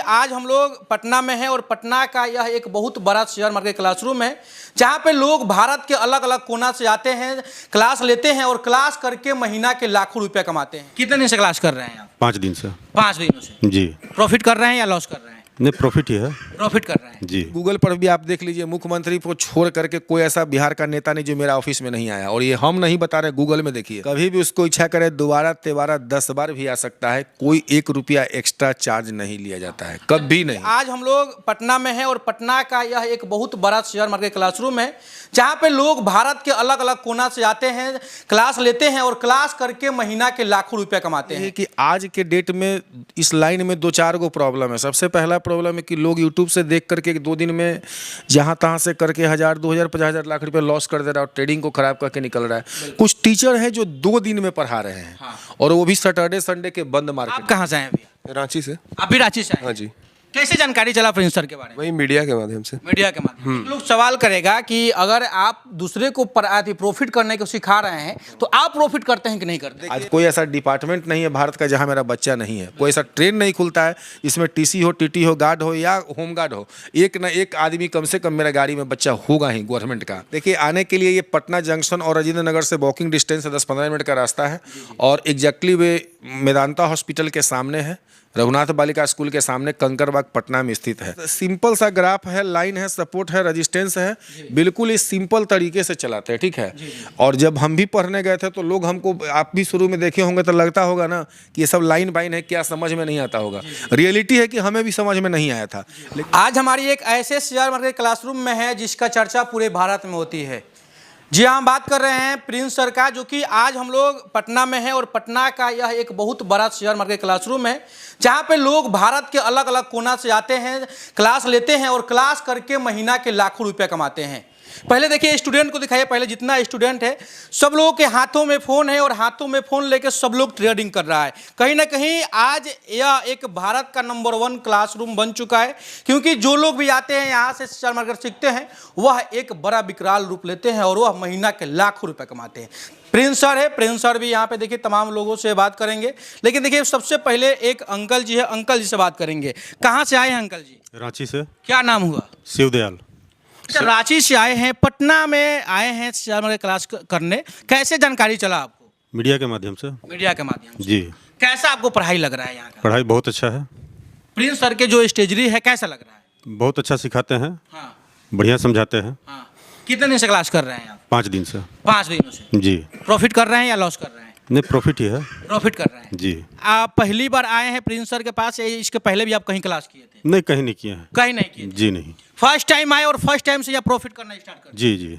आज हम लोग पटना में हैं और पटना का यह एक बहुत बड़ा शेयर मार्केट क्लासरूम है जहां पे लोग भारत के अलग अलग कोना से आते हैं, क्लास लेते हैं और क्लास करके महीना के लाखों रुपए कमाते हैं। कितने दिन से क्लास कर रहे हैं आप? 5 दिन से। 5 दिनों से जी। प्रॉफिट कर रहे हैं या लॉस कर रहे हैं? नहीं, प्रॉफिट ही है। प्रॉफिट कर रहे हैं जी। गूगल पर भी आप देख लीजिए, मुख्यमंत्री को छोड़ करके कोई ऐसा बिहार का नेता नहीं जो मेरा ऑफिस में नहीं आया। और ये हम नहीं बता रहे, गूगल में देखिए, कभी भी उसको इच्छा करे दोबारा 10 बार भी आ सकता है। कोई 1 रुपया एक्स्ट्रा चार्ज नहीं लिया जाता है, कभी नहीं। आज हम लोग पटना में हैं और पटना का यह एक बहुत बड़ा शेयर मार्केट क्लासरूम है जहां पे लोग भारत के अलग अलग कोना से आते हैं, क्लास लेते हैं और क्लास करके महीना के लाखों रुपए कमाते हैं। कि आज के डेट में इस लाइन में 2-4 गो प्रॉब्लम है। सबसे पहला प्रॉब्लम है कि लोग यूट्यूब से देख करके 2 दिन में जहां तहां से करके 1000, 2000, 50,000 लाख रुपए लॉस कर दे रहा है और ट्रेडिंग को खराब करके निकल रहा है। कुछ टीचर हैं जो 2 दिन में पढ़ा रहे हैं। हाँ। और वो भी सैटरडे संडे के बंद मार्केट। आप कहाँ से आए अभी? रांची से। आप भी रांची से आए? हाँ जी। कैसे जानकारी चला प्रिंस सर के बारे में? वही मीडिया के माध्यम से। मीडिया के माध्यम से। लोग सवाल करेगा कि अगर आप दूसरे को प्रॉफिट करने को सिखा रहे हैं तो आप प्रॉफिट करते हैं कि नहीं करते? आज कोई ऐसा डिपार्टमेंट नहीं है भारत का जहां मेरा बच्चा नहीं है। कोई ऐसा ट्रेन नहीं खुलता है इसमें टीसी हो, टीटी हो, गार्ड हो या होम गार्ड हो, एक ना एक आदमी कम से कम मेरा गाड़ी में बच्चा होगा ही गवर्नमेंट का। देखिए, आने के लिए ये पटना जंक्शन और राजेंद्र नगर से वॉकिंग डिस्टेंस है, 10-15 मिनट का रास्ता है। और एग्जैक्टली वे मेदांता हॉस्पिटल के सामने है, रघुनाथ बालिका स्कूल के सामने, कंकरबाग पटना में स्थित है। सिंपल सा ग्राफ है, लाइन है, सपोर्ट है, रेजिस्टेंस है, बिल्कुल इस सिंपल तरीके से चलाते हैं, ठीक है। और जब हम भी पढ़ने गए थे तो लोग हमको, आप भी शुरू में देखे होंगे तो लगता होगा ना कि ये सब लाइन बाइन है, क्या समझ में नहीं आता होगा। रियलिटी है कि हमें भी समझ में नहीं आया था। आज हमारी एक ऐसे शेयर मार्केट क्लासरूम में है जिसका चर्चा पूरे भारत में होती है। जी हाँ, हम बात कर रहे हैं प्रिंस सर का, जो कि आज हम लोग पटना में हैं और पटना का यह एक बहुत बड़ा शेयर मार्केट क्लासरूम है जहां पे लोग भारत के अलग अलग कोना से आते हैं, क्लास लेते हैं और क्लास करके महीना के लाखों रुपए कमाते हैं। पहले देखिए स्टूडेंट को दिखाइए, पहले जितना स्टूडेंट है सब लोगों के हाथों में फ़ोन है और हाथों में फ़ोन लेके सब लोग ट्रेडिंग कर रहा है। कहीं ना कहीं आज यह एक भारत का नंबर 1 क्लासरूम बन चुका है, क्योंकि जो लोग भी आते हैं यहाँ से शेयर मार्केट सीखते हैं वह एक बड़ा विकराल रूप लेते हैं और वह महीना के लाखों रुपए कमाते हैं। प्रिंस सर है, प्रिंस सर भी यहाँ पे देखिए तमाम लोगों से बात करेंगे, लेकिन देखिए सबसे पहले एक अंकल जी है, अंकल जी से बात करेंगे। कहाँ से आए हैं अंकल जी? रांची से। क्या नाम हुआ? शिवदयाल। अच्छा, रांची से आए हैं, पटना में आए हैं शेयर मार्केट क्लास करने। कैसे जानकारी चला आपको? मीडिया के माध्यम से। मीडिया के माध्यम से। जी। कैसा आपको पढ़ाई लग रहा है यहाँ का? पढ़ाई बहुत अच्छा है। प्रिंस सर के जो स्टेजरी है कैसा लग रहा है? बहुत अच्छा सिखाते हैं। हाँ। बढ़िया समझाते हैं। हाँ। कितने दिन से क्लास कर रहे हैं आप? 5 दिन से। 5 दिनों से। जी। प्रॉफिट कर रहे हैं या लॉस कर रहे हैं? नहीं, प्रॉफिट ही है। प्रॉफिट कर रहे हैं। जी। आप पहली बार आए हैं प्रिंस सर के पास या इसके पहले भी आप कहीं क्लास किए थे? नहीं, कहीं नहीं किए हैं। कहीं नहीं किए? जी नहीं। फर्स्ट टाइम आए और फर्स्ट टाइम से या प्रॉफिट करना स्टार्ट कर? जी जी।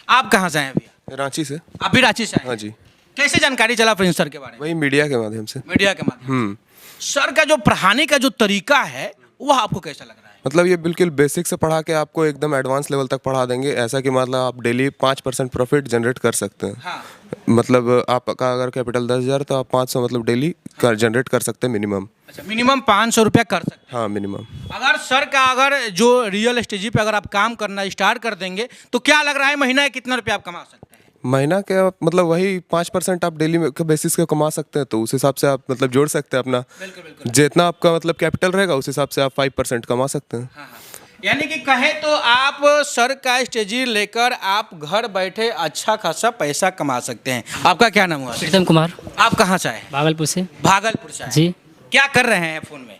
आप कहाँ से आए भैया? रांची से। आप भी रांची से आए? हाँ जी। कैसे जानकारी चला प्रिंस सर के बारे में? वही मीडिया के माध्यम से। मीडिया के माध्यम। सर का जो पढ़ाने का जो तरीका है वह आपको कैसा लग रहा है? मतलब ये बिल्कुल बेसिक से पढ़ा के आपको एकदम एडवांस लेवल तक पढ़ा देंगे, ऐसा कि मतलब आप डेली 5% प्रॉफिट जनरेट कर सकते हैं। हाँ। मतलब आपका अगर कैपिटल 10,000 तो आप 500 मतलब डेली जनरेट कर सकते हैं मिनिमम। अच्छा, मिनिमम 500 रुपया कर सकते हैं? हाँ, मिनिमम। अगर सर का अगर जो रियल स्टेज पे अगर आप काम करना स्टार्ट कर देंगे तो क्या लग रहा है महीना में कितना रुपया आप कमा सकते हैं? महीना के मतलब वही 5% आप डेली के बेसिस के कमा सकते हैं, तो उस हिसाब से आप मतलब जोड़ सकते हैं अपना। बिल्कुल बिल्कुल। जितना आपका मतलब कैपिटल रहेगा उस हिसाब से आप 5% कमा सकते हैं। हाँ हाँ। यानी कि कहे तो आप सर का स्टेजी लेकर आप घर बैठे अच्छा खासा पैसा कमा सकते हैं। आपका क्या नाम हुआ? प्रीतम कुमार। आप कहाँ से आए? भागलपुर से। भागलपुर से आए। जी। क्या कर रहे हैं फोन में?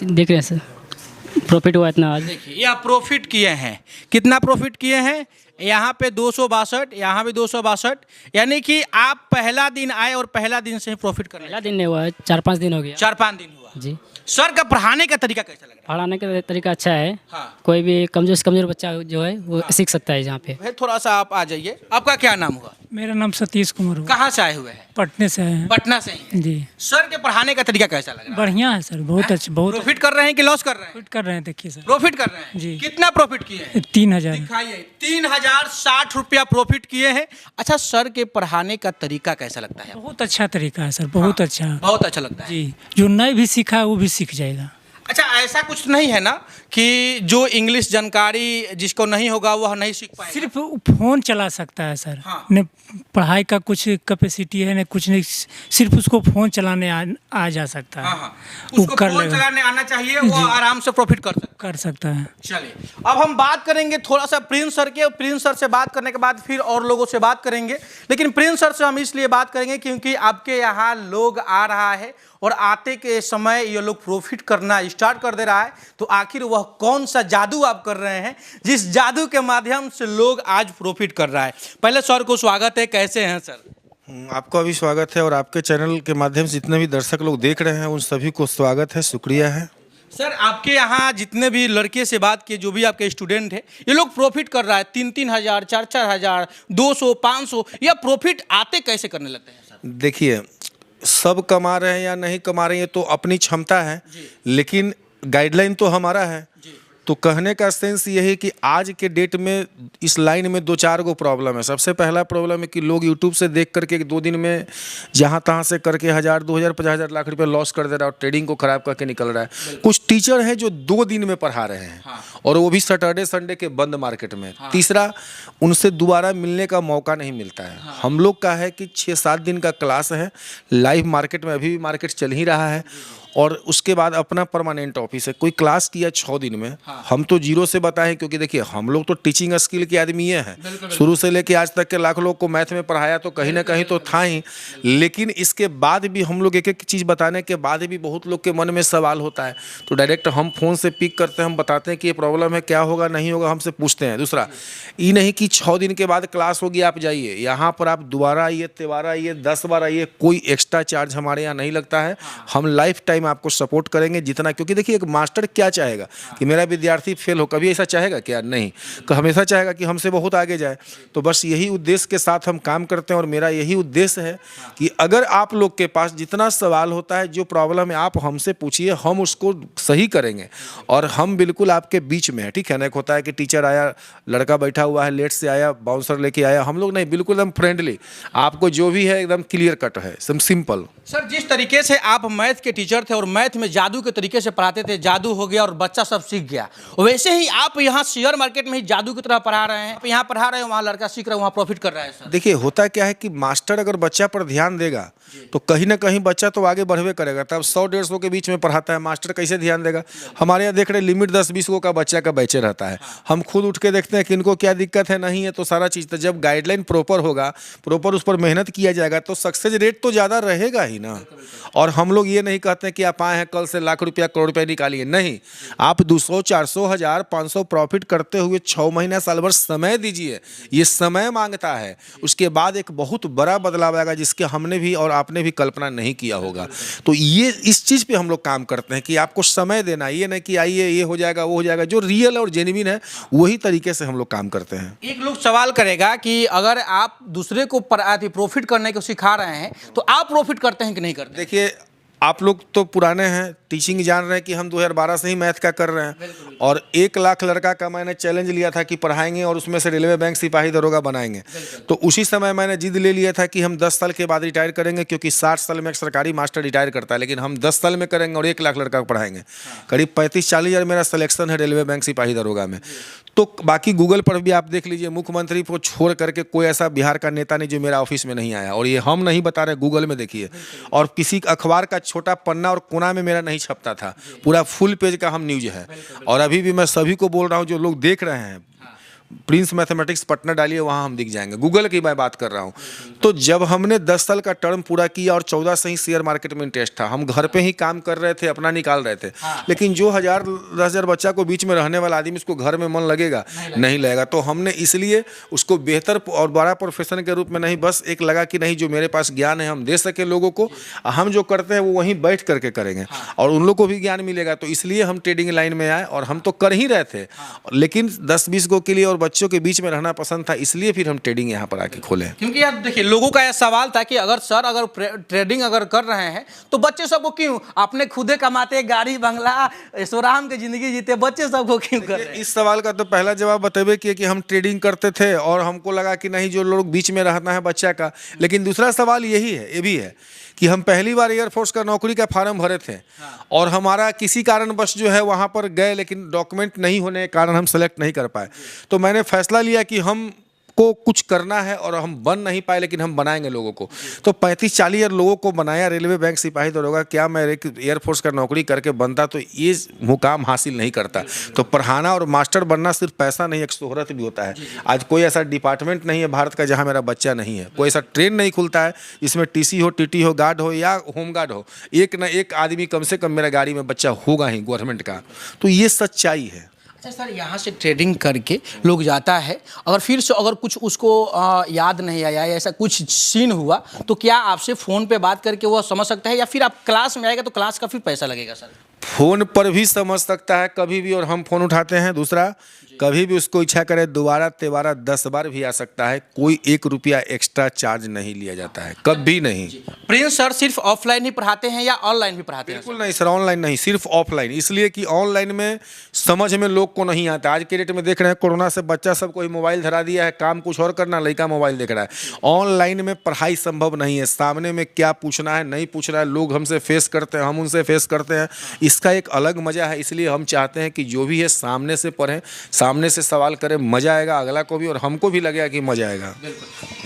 देख रहे हैं सर, प्रॉफिट हुआ इतना आज। देखिए, यह प्रॉफिट किए हैं। कितना प्रॉफिट किए हैं? यहाँ पे 262, यहाँ भी 262। यानी कि आप पहला दिन आए और पहला दिन से ही प्रॉफिट कर रहे हैं। पहला दिन नहीं हुआ है, 4-5 दिन हो गया। 4-5 दिन हुआ। जी। सर का पढ़ाने का तरीका कैसा लग रहा है? पढ़ाने का तरीका अच्छा है। हाँ। कोई भी कमजोर से कमजोर बच्चा जो है वो सीख सकता है यहाँ पे। भाई थोड़ा सा आप आ जाइए। आपका क्या नाम हुआ? मेरा नाम सतीश कुमार हुआ। कहाँ से आए हुए हैं? पटने से आए हैं। पटना से ही हैं। जी। सर के पढ़ाने का तरीका कैसा लग रहा है? बढ़िया है सर, बहुत अच्छा। बहुत प्रॉफिट कर रहे हैं कि लॉस कर रहे हैं? प्रॉफिट कर रहे हैं। देखिए सर, प्रॉफिट कर रहे हैं। जी। कितना प्रॉफिट किए हैं? 3,000। दिखाइए। 3,060 रुपया प्रॉफिट किए हैं। अच्छा, सर के पढ़ाने का तरीका कैसा लगता है? बहुत अच्छा तरीका है सर, बहुत अच्छा। बहुत अच्छा लगता है। जी, जो नहीं भी सीखा है वो भी सीख जाएगा। अच्छा, ऐसा कुछ नहीं है ना कि जो इंग्लिश जानकारी जिसको नहीं होगा वह नहीं सीख पाएगा? सिर्फ फ़ोन चला सकता है सर। हाँ। न पढ़ाई का कुछ कैपेसिटी है न कुछ नहीं, सिर्फ उसको फ़ोन चलाने आ जा सकता है। हाँ हाँ, वो उसको कर फोन लेगा, चलाने आना चाहिए, वो आराम से प्रॉफिट कर सकता है। कर सकता है। चलिए, अब हम बात करेंगे थोड़ा सा प्रिंस सर के। प्रिंस सर से बात करने के बाद फिर और लोगों से बात करेंगे, लेकिन प्रिंस सर से हम इसलिए बात करेंगे क्योंकि आपके यहाँ लोग आ रहा है और आते के समय ये लोग प्रॉफिट करना स्टार्ट कर दे रहा है। तो आखिर वह कौन सा जादू आप कर रहे हैं जिस जादू के माध्यम से लोग आज प्रॉफिट कर रहा है? पहले सर को स्वागत है, कैसे हैं सर? आपका भी स्वागत है और आपके चैनल के माध्यम से जितने भी दर्शक लोग देख रहे हैं उन सभी को स्वागत है, शुक्रिया है। सर, आपके यहाँ जितने भी लड़के से बात किए, जो भी आपके स्टूडेंट हैं, ये लोग प्रॉफिट कर रहा है 3-3 हज़ार, 4-4 हज़ार, 200, 500, या प्रॉफिट आते कैसे करने लगते हैं सर? देखिए, सब कमा रहे हैं या नहीं कमा रहे हैं तो अपनी क्षमता है, लेकिन गाइडलाइन तो हमारा है। तो कहने का सेंस ये है कि आज के डेट में इस लाइन में 2-4 गो प्रॉब्लम है। सबसे पहला प्रॉब्लम है कि लोग यूट्यूब से देख करके 2 दिन में जहाँ तहाँ से करके 1000, 2000, 50,000 लाख रुपए लॉस कर दे रहा है और ट्रेडिंग को खराब करके निकल रहा है। कुछ टीचर हैं जो 2 दिन में पढ़ा रहे हैं, और वो भी सैटरडे संडे के बंद मार्केट में। तीसरा, उनसे दोबारा मिलने का मौका नहीं मिलता है। हम लोग का है कि 6-7 दिन का क्लास है, लाइव मार्केट में अभी भी मार्केट चल ही रहा है, और उसके बाद अपना परमानेंट ऑफिस है। कोई क्लास किया 6 दिन में, हम तो जीरो से बताएं, क्योंकि देखिए हम लोग तो टीचिंग स्किल के आदमी ये हैं। शुरू से लेके आज तक के लाख लोग को मैथ में पढ़ाया तो कहीं ना कहीं तो था ही, लेकिन इसके बाद भी हम लोग एक एक चीज़ बताने के बाद भी बहुत लोग के मन में सवाल होता है, तो डायरेक्ट हम फ़ोन से पिक करते हैं, हम बताते हैं कि ये प्रॉब्लम है, क्या होगा नहीं होगा, हमसे पूछते हैं। दूसरा ये नहीं कि 6 दिन के बाद क्लास होगी आप जाइए, यहाँ पर आप दोबारा आइए, 13 आइए, 10 बार आइए, कोई एक्स्ट्रा चार्ज हमारे यहाँ नहीं लगता है। हम लाइफ टाइम आपको सपोर्ट करेंगे जितना, क्योंकि देखिए एक मास्टर क्या चाहेगा कि मेरा विद्यार्थी फेल हो? कभी ऐसा चाहेगा क्या? नहीं, तो हमेशा चाहेगा कि हमसे बहुत आगे जाए। तो बस यही उद्देश्य के साथ हम काम करते हैं, और मेरा यही उद्देश्य है कि अगर आप लोग के पास जितना सवाल होता है, जो प्रॉब्लम है, आप हमसे पूछिए, हम उसको सही करेंगे। और हम बिल्कुल आपके बीच में है, ठीक है ना? एक होता है कि टीचर आया, लड़का बैठा हुआ है, लेट से आया, बाउंसर लेके आया, हम लोग नहीं, बिल्कुल एकदम फ्रेंडली, आपको जो भी है एकदम क्लियर कट है, एकदम सिंपल। सर, जिस तरीके से आप मैथ के टीचर थे और मैथ में जादू के तरीके से पढ़ाते थे, जादू हो गया और बच्चा सब सीख गया, वैसे ही आप यहाँ शेयर मार्केट में ही जादू की तरह पढ़ा रहे हैं। आप यहाँ पढ़ा रहे हैं, वहाँ लड़का सीख रहा है, वहाँ प्रॉफिट कर रहा है सर। देखिए, होता क्या है कि मास्टर अगर बच्चा पर ध्यान देगा तो कहीं ना कहीं बच्चा तो आगे बढ़वे करेगा। तब 100-150 के बीच में पढ़ाता है, मास्टर कैसे ध्यान देगा? हमारे यहाँ देख रहे लिमिट 10-20 गो का बच्चा का बैचे रहता है। हम खुद उठ के देखते हैं कि इनको क्या दिक्कत है, नहीं है, तो सारा चीज़। तो जब गाइडलाइन प्रॉपर होगा, प्रॉपर उस पर मेहनत किया जाएगा, तो सक्सेस रेट तो ज़्यादा रहेगा ही ना। और हम लोग ये नहीं कहते कि आप आए हैं कल से लाख रुपया, करोड़ रुपया निकालिए, नहीं। आप 200, 400, 1000, 500 प्रॉफिट करते हुए 6 महीना, साल भर समय दीजिए। ये समय मांगता है, उसके बाद एक बहुत बड़ा बदलाव आएगा जिसके हमने भी और आपने भी कल्पना नहीं किया होगा। तो ये इस चीज़ पे हम लोग काम करते हैं कि आपको समय देना, ये नहीं कि आइए ये हो जाएगा वो हो जाएगा। जो रियल और जेन्युइन है वही तरीके से हम लोग काम करते हैं। एक लोग सवाल करेगा कि अगर आप दूसरे को प्रॉफिट करने को सिखा रहे हैं तो आप प्रॉफिट करते हैं कि नहीं करते? देखिए, आप लोग तो पुराने हैं, टीचिंग जान रहे हैं कि हम 2012 से ही मैथ का कर रहे हैं, और 1 लाख लड़का का मैंने चैलेंज लिया था कि पढ़ाएंगे और उसमें से रेलवे बैंक सिपाही दरोगा बनाएंगे। तो उसी समय मैंने जिद ले लिया था कि हम 10 साल के बाद रिटायर करेंगे, क्योंकि 60 साल में एक सरकारी मास्टर रिटायर करता है, लेकिन हम 10 साल में करेंगे और 1 लाख लड़का को पढ़ाएंगे। करीब 35-40 हज़ार मेरा सिलेक्शन है रेलवे बैंक सिपाही दरोगा में। तो बाकी गूगल पर भी आप देख लीजिए, मुख्यमंत्री को छोड़ करके कोई ऐसा बिहार का नेता नहीं जो मेरा ऑफिस में नहीं आया। और ये हम नहीं बता रहे, गूगल में देखिए। और किसी अखबार का छोटा पन्ना और कोना में मेरा नहीं छपता था, पूरा फुल पेज का हम न्यूज है। और अभी भी मैं सभी को बोल रहा हूँ, जो लोग देख रहे हैं, प्रिंस मैथमेटिक्स पटना डालिए, वहाँ हम दिख जाएंगे। गूगल की मैं बात कर रहा हूँ। तो जब हमने 10 साल का टर्म पूरा किया और 14 से ही शेयर मार्केट में इंटरेस्ट था, हम घर पे ही काम कर रहे थे, अपना निकाल रहे थे। लेकिन जो 1000-10,000 बच्चा को बीच में रहने वाला आदमी, उसको घर में मन लगेगा? नहीं लगेगा। तो हमने इसलिए उसको बेहतर और बड़ा प्रोफेशन के रूप में नहीं, बस एक लगा कि नहीं, जो मेरे पास ज्ञान है हम दे सके लोगों को, हम जो करते हैं वो वहीं बैठ करके करेंगे और उन लोग को भी ज्ञान मिलेगा। तो इसलिए हम ट्रेडिंग लाइन में आए, और हम तो कर ही रहे थे, लेकिन 10-20 गो के लिए और बच्चों के बीच में रहना पसंद था, इसलिए फिर हम ट्रेडिंग यहाँ पर आके खोले। क्योंकि यार देखिए, लोगों का यह सवाल था कि अगर सर अगर ट्रेडिंग अगर कर रहे हैं तो बच्चे सबको क्यों, अपने खुदे कमाते, गाड़ी बंगला ऐशोआराम की जिंदगी जीते, बच्चे सबको क्यों कर रहे हैं? इस सवाल का तो पहला जवाब बतेबे किए कि हम ट्रेडिंग करते थे और हमको लगा कि नहीं, जो लोग बीच में रहना है बच्चा का। लेकिन दूसरा सवाल यही है, ये भी है कि हम पहली बार एयरफोर्स का नौकरी का फार्म भरे थे और हमारा किसी कारणवश जो है वहाँ पर गए, लेकिन डॉक्यूमेंट नहीं होने के कारण हम सेलेक्ट नहीं कर पाए। तो मैंने फैसला लिया कि हम को कुछ करना है और हम बन नहीं पाए, लेकिन हम बनाएंगे लोगों को। तो 35-40 लोगों को बनाया, रेलवे, बैंक, सिपाही, दरोगा। क्या मैं एक एयरफोर्स का नौकरी करके बनता तो ये मुकाम हासिल नहीं करता। तो पढ़ाना और मास्टर बनना सिर्फ पैसा नहीं, एक शोहरत भी होता है। आज कोई ऐसा डिपार्टमेंट नहीं है भारत का जहाँ मेरा बच्चा नहीं है, कोई ऐसा ट्रेन नहीं खुलता है जिसमें टीसी हो, टीटी हो, गार्ड हो या होमगार्ड हो, एक ना एक आदमी कम से कम मेरा गाड़ी में बच्चा होगा ही गवर्नमेंट का। तो ये सच्चाई है। अच्छा सर, यहाँ से ट्रेडिंग करके लोग जाता है, अगर फिर से अगर कुछ उसको याद नहीं आया या ऐसा कुछ सीन हुआ तो क्या आपसे फ़ोन पे बात करके वो समझ सकता है, या फिर आप क्लास में आएगा तो क्लास का फिर पैसा लगेगा सर? फ़ोन पर भी समझ सकता है कभी भी, और हम फ़ोन उठाते हैं। दूसरा, कभी भी उसको इच्छा करे दोबारा 10 बार भी आ सकता है। कोई 1 रुपया एक्स्ट्रा चार्ज नहीं लिया जाता है, कभी नहीं। प्रिंस सर सिर्फ ऑफलाइन ही पढ़ाते हैं या ऑनलाइन भी पढ़ाते हैं? बिल्कुल नहीं सर, ऑनलाइन नहीं, सिर्फ ऑफलाइन। इसलिए कि ऑनलाइन में समझ में लोग को नहीं आता। आज के डेट में देख रहे हैं, कोरोना से बच्चा सबको ही मोबाइल धरा दिया है, काम कुछ और करना, लड़का मोबाइल देख रहा है। ऑनलाइन में पढ़ाई संभव नहीं है। सामने में क्या पूछना है, नहीं पूछना है, लोग हमसे फेस करते हैं, हम उनसे फेस करते हैं। इसका एक अलग मज़ा है। इसलिए हम चाहते हैं कि जो भी है सामने से पढ़ें, सामने से सवाल करें, मज़ा आएगा अगला को भी और हमको भी लगेगा कि मज़ा आएगा।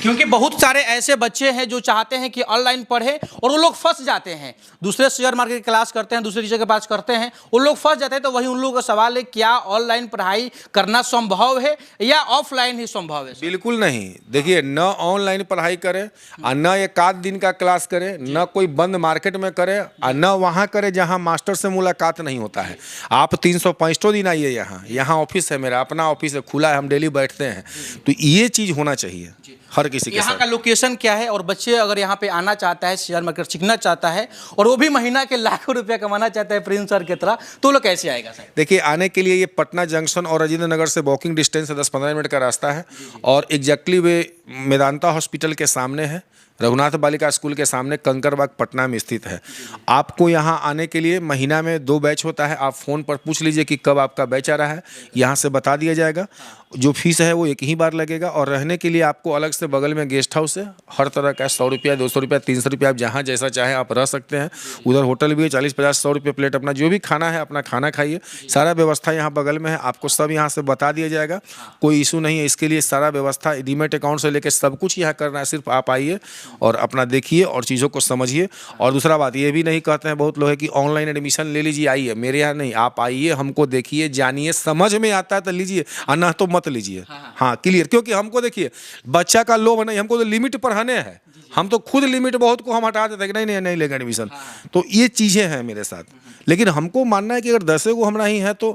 क्योंकि बहुत सारे ऐसे बच्चे हैं जो चाहते हैं कि ऑनलाइन पढ़े और वो लोग फंस जाते हैं। दूसरे शेयर मार्केट की क्लास करते हैं, दूसरे टीचर के पास करते हैं, वो लोग फंस जाते हैं। तो वही उन लोगों का सवाल है, क्या ऑनलाइन पढ़ाई करना संभव है या ऑफलाइन ही संभव है? बिल्कुल नहीं। देखिए, न ऑनलाइन पढ़ाई करें और न 1 दिन का क्लास करें, न कोई बंद मार्केट में करें और न वहाँ करें जहाँ मास्टर से मुलाकात नहीं होता है। आप 365 दिन आइए यहाँ ऑफिस है, मेरा अपना ऑफिस है, खुला है, हम डेली बैठते हैं। तो ये चीज़ होना चाहिए हर किसी के साथ। यहाँ का लोकेशन क्या है, और बच्चे अगर यहाँ पे आना चाहता है, शेयर मार्केट सीखना चाहता है और वो भी महीना के लाखों रुपया कमाना चाहता है प्रिंस सर की तरह, तो लोग कैसे आएगा सर? देखिए, आने के लिए ये पटना जंक्शन और राजेंद्र नगर से वॉकिंग डिस्टेंस है, 10-15 मिनट का रास्ता है। और एग्जैक्टली वे मेदांता हॉस्पिटल के सामने है, रघुनाथ बालिका स्कूल के सामने, कंकरबाग पटना में स्थित है। आपको यहाँ आने के लिए महीना में 2 बैच होता है। आप फ़ोन पर पूछ लीजिए कि कब आपका बैच आ रहा है, यहाँ से बता दिया जाएगा। जो फीस है वो 1 ही बार लगेगा और रहने के लिए आपको अलग से बगल में गेस्ट हाउस है, हर तरह का 100 रुपया, 200 रुपया, 300 रुपया, आप जहाँ जैसा चाहे आप रह सकते हैं। उधर होटल भी है, 40-50-100 रुपये प्लेट। अपना जो भी खाना है अपना खाना खाइए, सारा व्यवस्था यहाँ बगल में है। आपको सब यहाँ से बता दिया जाएगा, कोई इशू नहीं है। इसके लिए सारा व्यवस्था, डीमेट अकाउंट से लेकर सब कुछ यहाँ करना है। सिर्फ आप आइए और अपना देखिए और चीज़ों को समझिए। और दूसरा बात ये भी नहीं कहते हैं बहुत लोग कि ऑनलाइन एडमिशन ले लीजिए, आइए। मेरे यहाँ नहीं, आप आइए, हमको देखिए, जानिए, समझ में आता है तो लीजिए और ना तो मत लीजिए। हाँ, क्लियर। क्योंकि हमको देखिए, बच्चा का लोभ नहीं, हमको तो लिमिट पढ़ाने हैं। हम तो खुद लिमिट बहुत को हम हटा देते हैं कि नहीं लेगा एडमिशन। तो ये चीज़ें हैं मेरे साथ। लेकिन हमको मानना है कि अगर 10 को हमारा ही है तो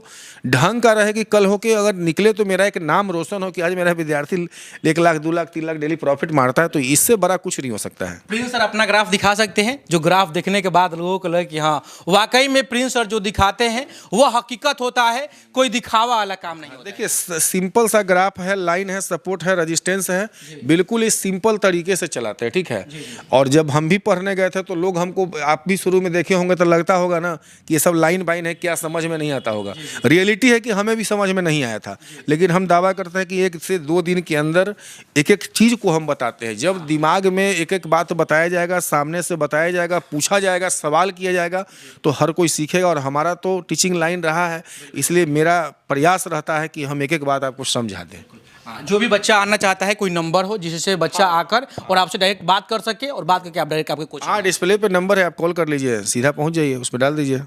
ढंग का रहे कि कल होके अगर निकले तो मेरा एक नाम रोशन हो कि आज मेरा विद्यार्थी 1 लाख, 2 लाख, 3 लाख डेली प्रॉफिट मारता है। तो इससे बड़ा कुछ नहीं हो सकता है। प्रिंस सर अपना ग्राफ दिखा सकते हैं, जो ग्राफ देखने के बाद लोगों को लगे कि हाँ वाकई में प्रिंस सर जो दिखाते हैं वो हकीकत होता है, कोई दिखावा वाला काम नहीं होता। देखिए, सिंपल सा ग्राफ है, लाइन है, सपोर्ट है, रेजिस्टेंस है, बिल्कुल इस सिंपल तरीके से चलाते हैं, ठीक है। और जब हम भी पढ़ने गए थे तो लोग हमको, आप भी शुरू में देखे होंगे तो लगता होगा ना कि ये सब लाइन बाइन है, क्या समझ में नहीं आता होगा। रियलिटी है कि हमें भी समझ में नहीं आया था, लेकिन हम दावा करते हैं कि 1 से 2 दिन के अंदर एक चीज़ को हम बताते हैं। जब दिमाग में एक बात बताया जाएगा, सामने से बताया जाएगा, पूछा जाएगा, सवाल किया जाएगा, तो हर कोई सीखेगा। और हमारा तो टीचिंग लाइन रहा है, इसलिए मेरा प्रयास रहता है कि हम एक बात आपको समझा दें। जो भी बच्चा आना चाहता है, कोई नंबर हो जिससे बच्चा आकर और आपसे डायरेक्ट बात कर सके और बात करके आप डायरेक्ट आपके कोचिंग। हाँ, डिस्प्ले पे नंबर है, आप कॉल कर लीजिए, सीधा पहुंच जाइए, उस पर डाल दीजिए।